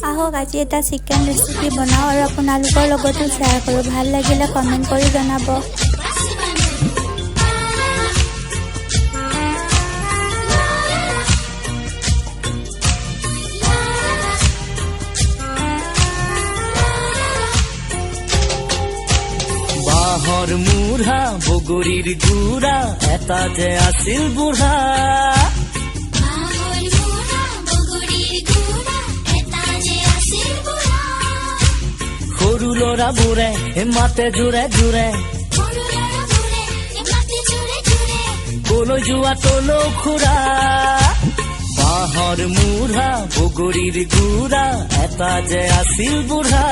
আহক আজি এটা চিকেন ৰেচিপি বনাওঁ আৰু আপোনালোকৰ লগতো শ্বেয়াৰ কৰোঁ। ভাল লাগিলে কমেণ্ট কৰি জনাব। বাঁহৰ মূঢ়া বগৰীৰ গুড়া এটা যে আছিল বুঢ়া সৰু ল'ৰাবোৰে মাতে জোৰে জোৰে কলৈ যোৱা তলৌ খুৰা বাঁহৰ মূঢ়া বগৰীৰ গুড়া এটা যে আছিল বুঢ়া।